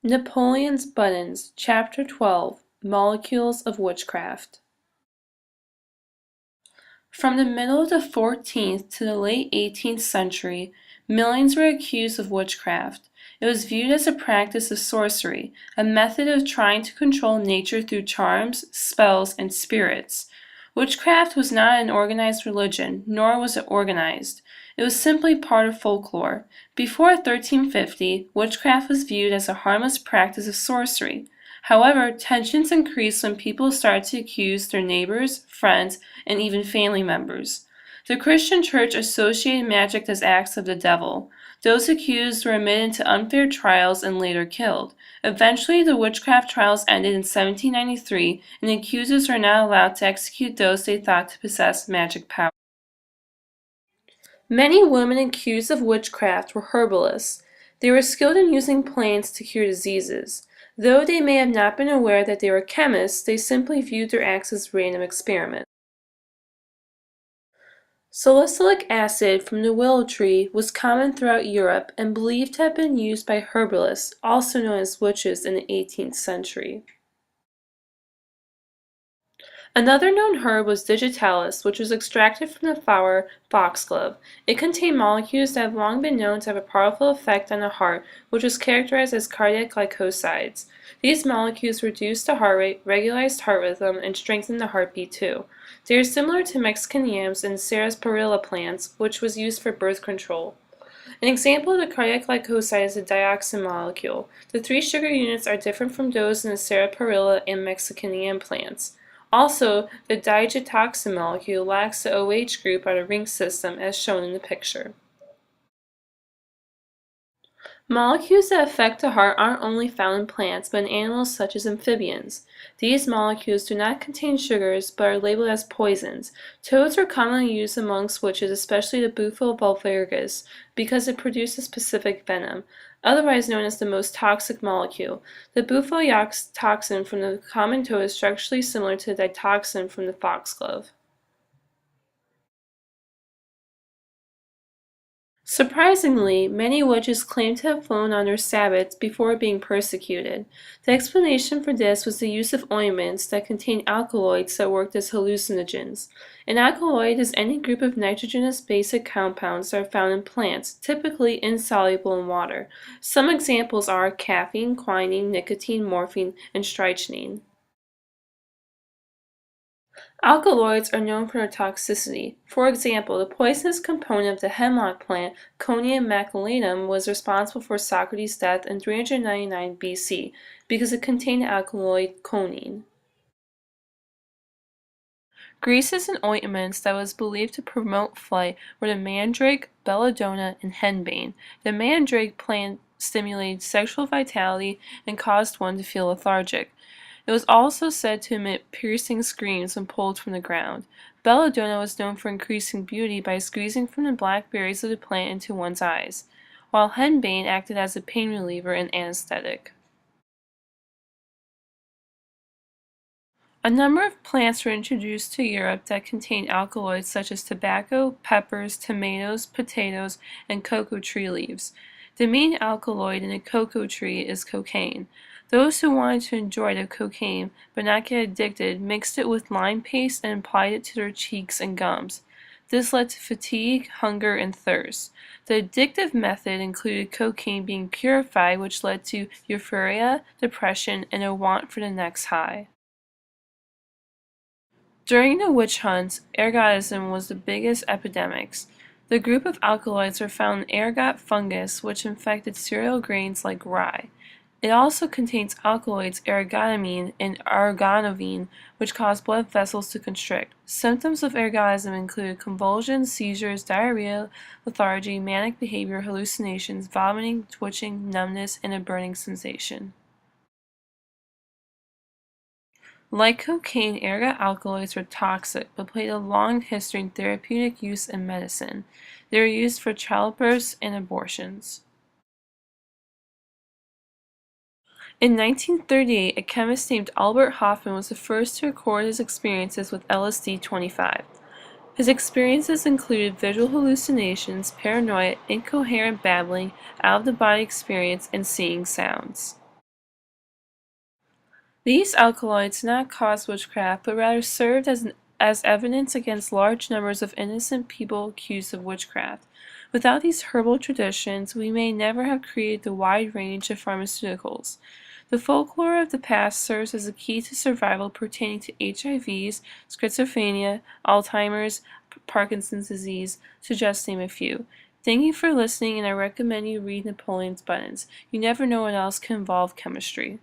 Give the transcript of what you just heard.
Napoleon's Buttons, Chapter 12, Molecules of Witchcraft. From the middle of the 14th to the late 18th century, millions were accused of witchcraft. It was viewed as a practice of sorcery, a method of trying to control nature through charms, spells, and spirits. Witchcraft was not an organized religion, nor was it organized. It was simply part of folklore. Before 1350, witchcraft was viewed as a harmless practice of sorcery. However, tensions increased when people started to accuse their neighbors, friends, and even family members. The Christian Church associated magic as acts of the devil. Those accused were admitted into unfair trials and later killed. Eventually, the witchcraft trials ended in 1793, and the accusers were not allowed to execute those they thought to possess magic power. Many women accused of witchcraft were herbalists. They were skilled in using plants to cure diseases. Though they may have not been aware that they were chemists, they simply viewed their acts as random experiments. Salicylic acid from the willow tree was common throughout Europe and believed to have been used by herbalists, also known as witches, in the 18th century. Another known herb was digitalis, which was extracted from the flower foxglove. It contained molecules that have long been known to have a powerful effect on the heart, which was characterized as cardiac glycosides. These molecules reduced the heart rate, regularized heart rhythm, and strengthened the heartbeat too. They are similar to Mexican yams and sarsaparilla plants, which was used for birth control. An example of the cardiac glycoside is the dioxin molecule. The three sugar units are different from those in the sarsaparilla and Mexican yam plants. Also, the digitoxin molecule lacks the OH group on a ring system as shown in the picture. Molecules that affect the heart aren't only found in plants, but in animals such as amphibians. These molecules do not contain sugars, but are labeled as poisons. Toads are commonly used amongst witches, especially the Bufo vulgaris, because it produces specific venom, otherwise known as the most toxic molecule. The Bufo toxin from the common toad is structurally similar to the ditoxin from the foxglove. Surprisingly, many witches claim to have flown on their Sabbaths before being persecuted. The explanation for this was the use of ointments that contained alkaloids that worked as hallucinogens. An alkaloid is any group of nitrogenous basic compounds that are found in plants, typically insoluble in water. Some examples are caffeine, quinine, nicotine, morphine, and strychnine. Alkaloids are known for their toxicity. For example, the poisonous component of the hemlock plant, Conium maculatum, was responsible for Socrates' death in 399 BC because it contained the alkaloid conine. Greases and ointments that was believed to promote flight were the mandrake, belladonna, and henbane. The mandrake plant stimulated sexual vitality and caused one to feel lethargic. It was also said to emit piercing screams when pulled from the ground. Belladonna was known for increasing beauty by squeezing from the black berries of the plant into one's eyes, while henbane acted as a pain reliever and anesthetic. A number of plants were introduced to Europe that contained alkaloids such as tobacco, peppers, tomatoes, potatoes, and cocoa tree leaves. The main alkaloid in a cocoa tree is cocaine. Those who wanted to enjoy the cocaine but not get addicted mixed it with lime paste and applied it to their cheeks and gums. This led to fatigue, hunger, and thirst. The addictive method included cocaine being purified, which led to euphoria, depression, and a want for the next high. During the witch hunts, ergotism was the biggest epidemics. The group of alkaloids were found in ergot fungus, which infected cereal grains like rye. It also contains alkaloids ergotamine and argonovine, which cause blood vessels to constrict. Symptoms of ergotism include convulsions, seizures, diarrhea, lethargy, manic behavior, hallucinations, vomiting, twitching, numbness, and a burning sensation. Like cocaine, ergot alkaloids were toxic, but played a long history in therapeutic use in medicine. They were used for childbirths and abortions. In 1938, a chemist named Albert Hofmann was the first to record his experiences with LSD-25. His experiences included visual hallucinations, paranoia, incoherent babbling, out-of-the-body experience, and seeing sounds. These alkaloids did not cause witchcraft, but rather served as evidence against large numbers of innocent people accused of witchcraft. Without these herbal traditions, we may never have created the wide range of pharmaceuticals. The folklore of the past serves as a key to survival pertaining to HIVs, schizophrenia, Alzheimer's, Parkinson's disease, to just name a few. Thank you for listening, and I recommend you read Napoleon's Buttons. You never know what else can involve chemistry.